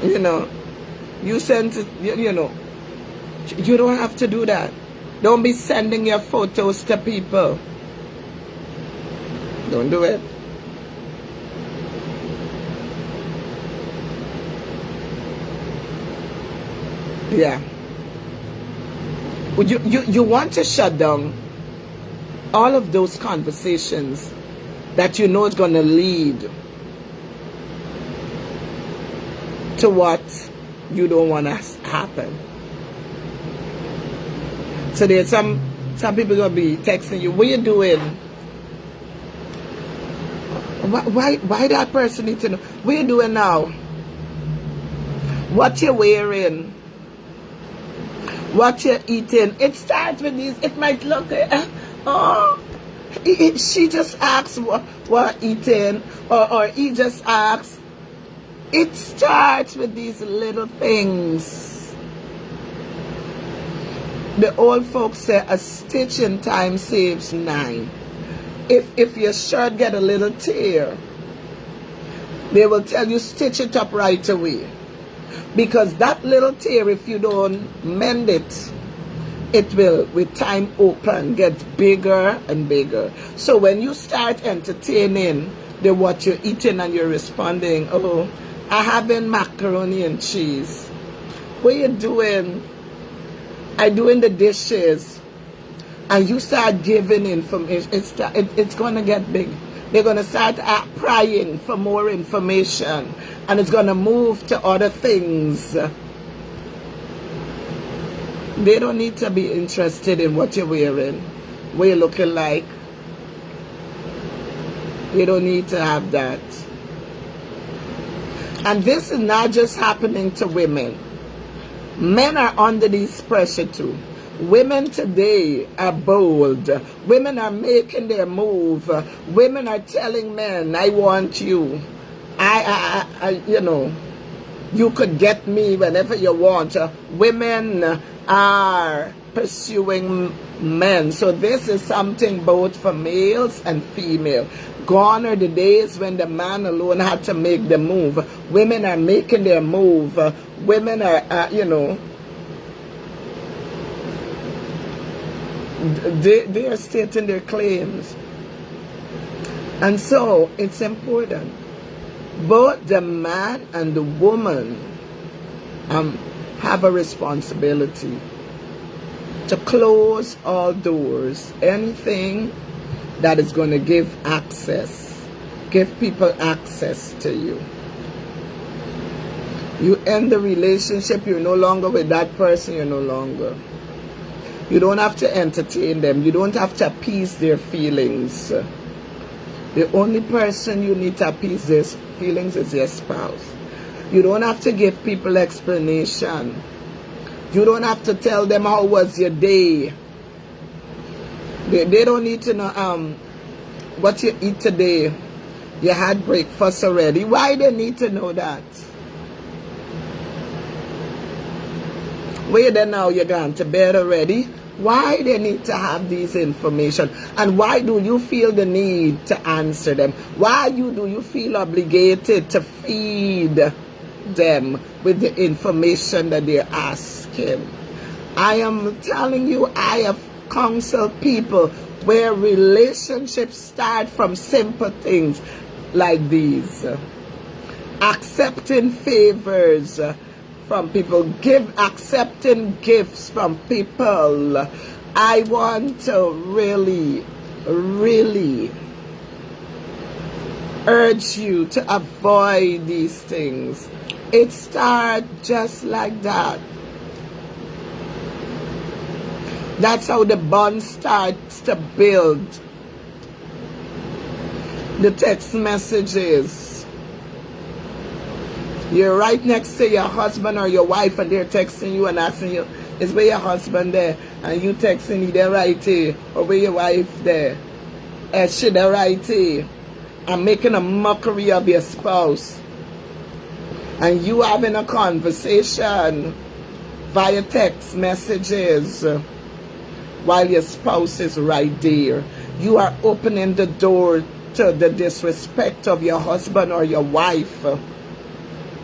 You know, you send it, you know, you don't have to do that. Don't be sending your photos to people. Don't do it. Yeah. You want to shut down all of those conversations that you know is going to lead to what you don't want to happen. So there's some people going to be texting you, what you doing? Why that person need to know? What you doing now? What you wearing? What you're eating. It starts with these, it might look, she just asks what eating, or he just asks. It starts with these little things. The old folks say a stitch in time saves 9. If your shirt get a little tear, they will tell you stitch it up right away. Because that little tear, if you don't mend it, it will, with time open, get bigger and bigger. So when you start entertaining the what you're eating and you're responding, oh, I having macaroni and cheese. What you doing? I doing the dishes. And you start giving information. It's going to get big. They're going to start prying for more information. And it's going to move to other things. They don't need to be interested in what you're wearing, what you're looking like. They don't need to have that. And this is not just happening to women. Men are under this pressure too. Women today are bold. Women are making their move. Women are telling men, I want you. I you know, you could get me whenever you want. Women are pursuing men. So this is something both for males and female. Gone are the days when the man alone had to make the move. Women are making their move. Women are, you know, they are stating their claims. And so it's important. Both the man and the woman have a responsibility to close all doors. Anything that is going to give people access to you. You end the relationship, you're no longer with that person, you're no longer. You don't have to entertain them. You don't have to appease their feelings. The only person you need to appease their feelings is your spouse. You don't have to give people explanation. You don't have to tell them how was your day. They don't need to know what you eat today. You had breakfast already. Why they need to know that? Wait then, now you're gone to bed already. Why they need to have these information? And why do you feel the need to answer them? Why do you feel obligated to feed them with the information that they're asking? I am telling you, I have counseled people where relationships start from simple things like these. Accepting favors from people, accepting gifts from people. I want to really urge you to avoid these things. It starts just like that. That's how the bond starts to build. The text messages. You're right next to your husband or your wife and they're texting you and asking you, is where your husband there? And you texting me, they're right here. Or where your wife there? And she there right here. And making a mockery of your spouse. And you having a conversation via text messages while your spouse is right there. You are opening the door to the disrespect of your husband or your wife.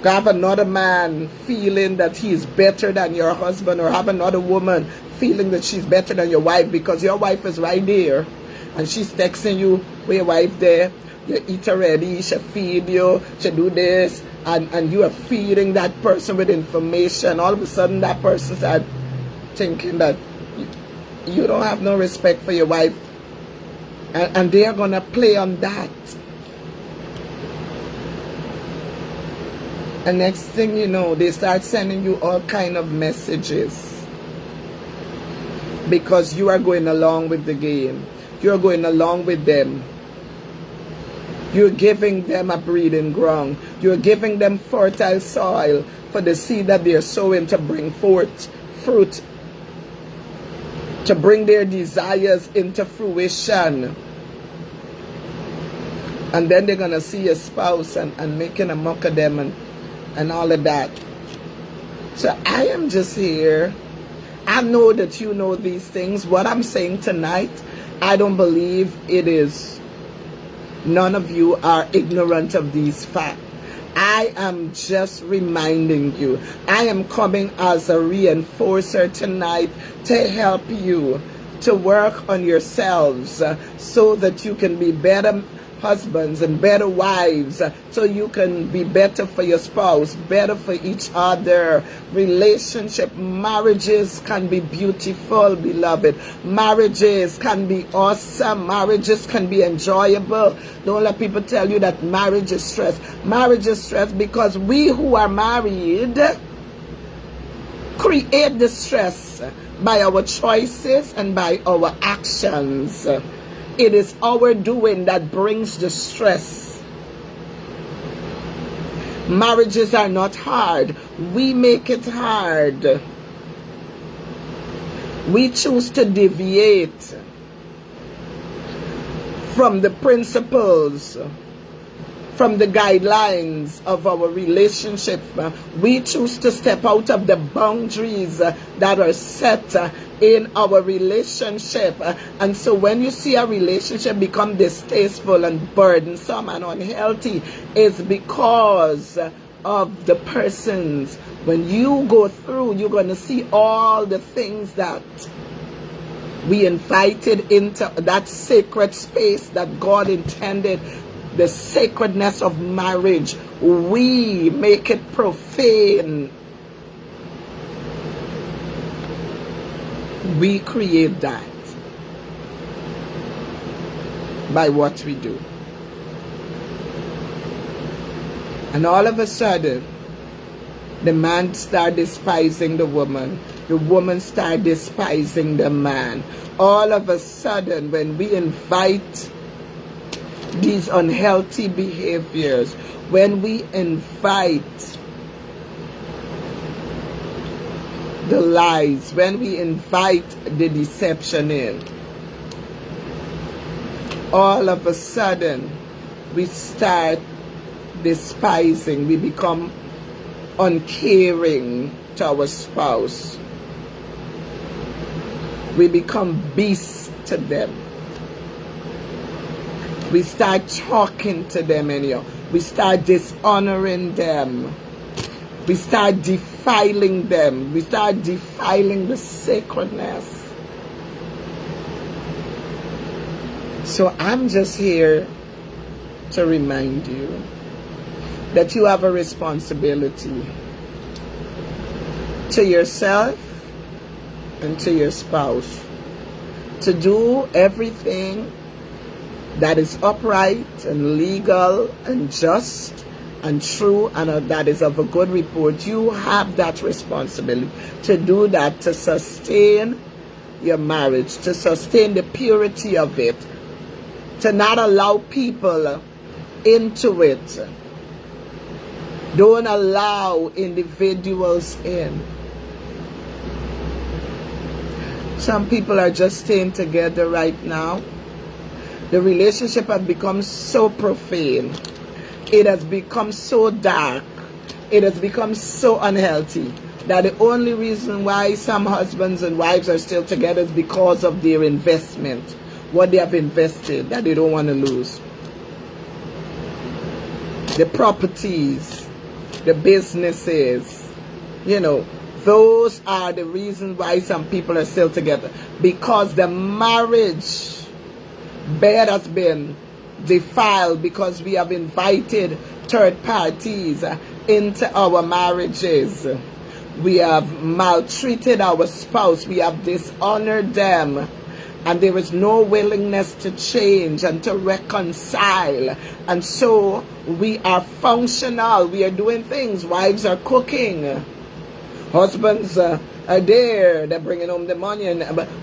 Have another man feeling that he's better than your husband, or have another woman feeling that she's better than your wife because your wife is right there and she's texting you, where your wife there, you eat already, she feed you, she do this, and you are feeding that person with information. All of a sudden that person start thinking that you don't have no respect for your wife, and they are going to play on that. And next thing you know, they start sending you all kind of messages because you are going along with the game. You're going along with them. You're giving them a breeding ground. You're giving them fertile soil for the seed that they're sowing to bring forth fruit, to bring their desires into fruition. And then they're going to see a spouse and making a mock of them and all of that. So I am just here. I know that you know these things. What I'm saying tonight, I don't believe it is. None of you are ignorant of these facts. I am just reminding you. I am coming as a reinforcer tonight to help you to work on yourselves so that you can be better husbands and better wives, so you can be better for your spouse, better for each other. Marriages can be beautiful, beloved. Marriages can be awesome. Marriages can be enjoyable. Don't let people tell you that marriage is stress. Marriage is stress because we who are married create the stress by our choices and by our actions. It is our doing that brings the stress. Marriages are not hard. We make it hard. We choose to deviate from the principles, from the guidelines of our relationship. We choose to step out of the boundaries that are set in our relationship. And so when you see a relationship become distasteful and burdensome and unhealthy, it's because of the persons. When you go through, you're going to see all the things that we invited into that sacred space that God intended, the sacredness of marriage. We make it profane. We create that by what we do. And all of a sudden, The man start despising the woman start despising the man. All of a sudden, when we invite these unhealthy behaviors, when we invite the lies, when we invite the deception in, all of a sudden we start despising, we become uncaring to our spouse. We become beasts to them. We start talking to them anyhow. We start dishonoring them. We start defiling them. We start defiling the sacredness. So I'm just here to remind you that you have a responsibility to yourself and to your spouse to do everything that is upright and legal and just and true and that is of a good report. You have that responsibility to do that, to sustain your marriage, to sustain the purity of it, to not allow people into it. Don't allow individuals in. Some people are just staying together right now. The relationship has become so profane. It has become so dark. It has become so unhealthy that the only reason why some husbands and wives are still together is because of their investment, what they have invested that they don't want to lose. The properties, the businesses, those are the reasons why some people are still together. Because the marriage bed has been defiled, because we have invited third parties into our marriages. We have maltreated our spouse. We have dishonored them. And there is no willingness to change and to reconcile. And so we are functional. We are doing things. Wives are cooking. Husbands are there. They're bringing home the money.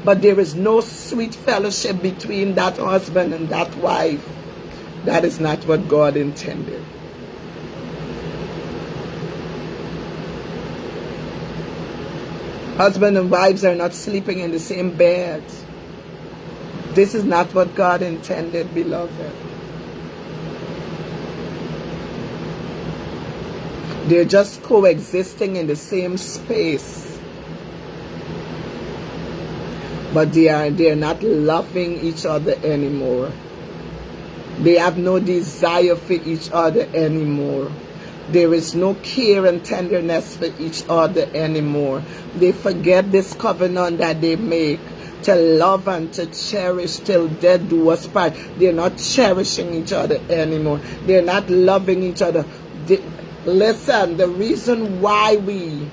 But there is no sweet fellowship between that husband and that wife. That is not what God intended. Husband and wives are not sleeping in the same bed. This is not what God intended, beloved. They're just coexisting in the same space. But they're not loving each other anymore. They have no desire for each other anymore. There is no care and tenderness for each other anymore. They forget this covenant that they make, to love and to cherish till death do us part. They're not cherishing each other anymore. They're not loving each other. Listen, the reason why we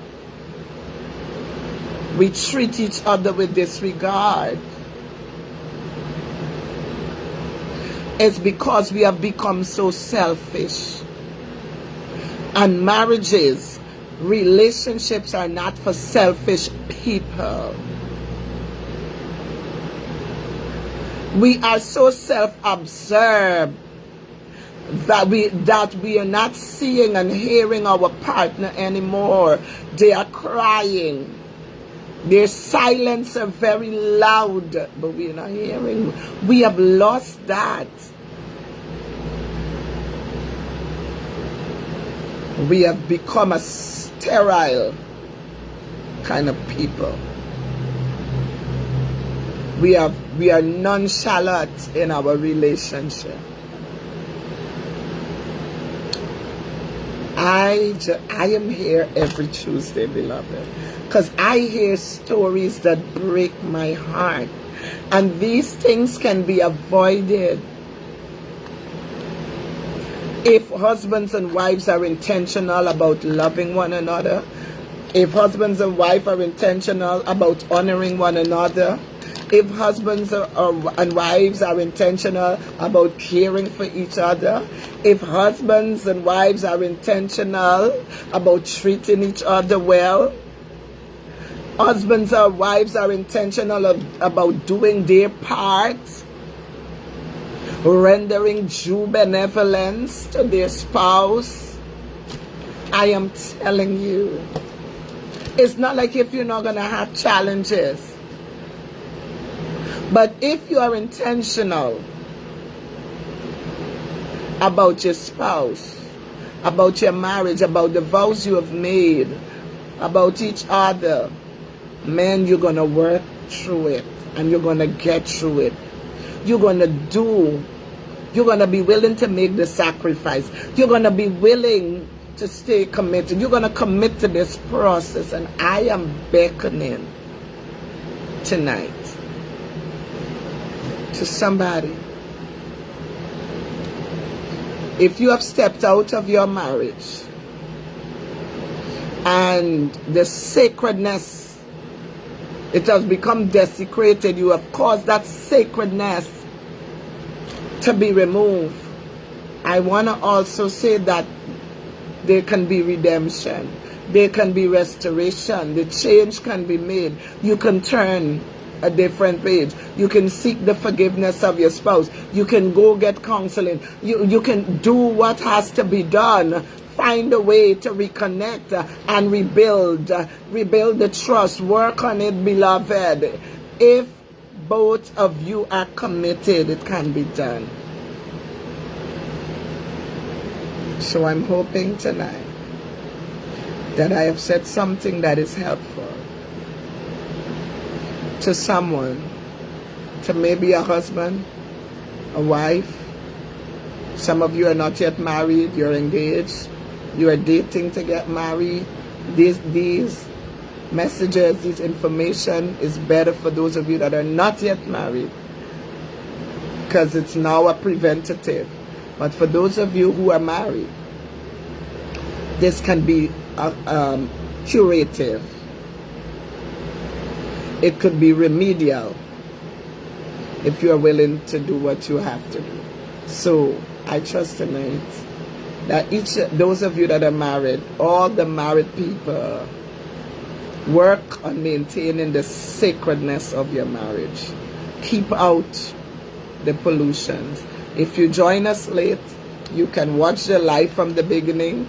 treat each other with disregard is because we have become so selfish. And marriages, relationships are not for selfish people. We are so self-absorbed that we are not seeing and hearing our partner anymore. They are crying. Their silence are very loud, but we are not hearing. We have lost that. We have become a sterile kind of people. We are nonchalant in our relationship. I am here every Tuesday, beloved, because I hear stories that break my heart. And these things can be avoided if husbands and wives are intentional about loving one another, if husbands and wives are intentional about honoring one another, if husbands and wives are intentional about caring for each other, if husbands and wives are intentional about treating each other well, husbands or wives are intentional about doing their part, rendering due benevolence to their spouse, I am telling you, it's not like if you're not going to have challenges. But if you are intentional about your spouse, about your marriage, about the vows you have made, about each other, man, you're going to work through it and you're going to get through it. You're going to be willing to make the sacrifice. You're going to be willing to stay committed. You're going to commit to this process. And I am beckoning tonight to somebody. If you have stepped out of your marriage and the sacredness, it has become desecrated, you have caused that sacredness to be removed, I want to also say that there can be redemption. There can be restoration. The change can be made. You can turn a different page. You can seek the forgiveness of your spouse. You can go get counseling. You can do what has to be done. Find a way to reconnect and rebuild the trust. Work on it, beloved. If both of you are committed, it can be done. So I'm hoping tonight that I have said something that is helpful to someone, to maybe a husband, a wife. Some of you are not yet married, you're engaged, you are dating to get married. These messages, this information is better for those of you that are not yet married, because it's now a preventative. But for those of you who are married, this can be curative. It could be remedial if you are willing to do what you have to do. So I trust tonight that those of you that are married, all the married people, work on maintaining the sacredness of your marriage. Keep out the pollutions. If you join us late, you can watch the live from the beginning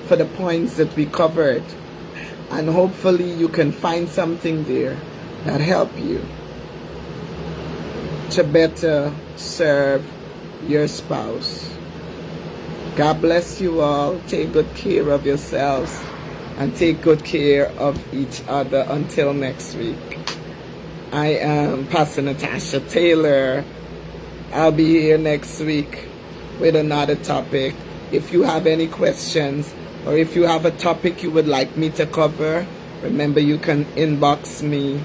for the points that we covered. And hopefully you can find something there that help you to better serve your spouse. God bless you all. Take good care of yourselves and take good care of each other until next week. I am Pastor Natasha Taylor. I'll be here next week with another topic. If you have any questions or if you have a topic you would like me to cover, remember you can inbox me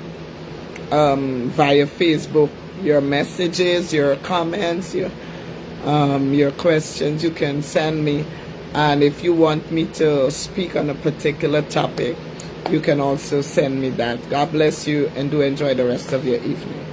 via Facebook. Your messages, your comments, your questions, you can send me. And if you want me to speak on a particular topic, you can also send me that. God bless you and do enjoy the rest of your evening.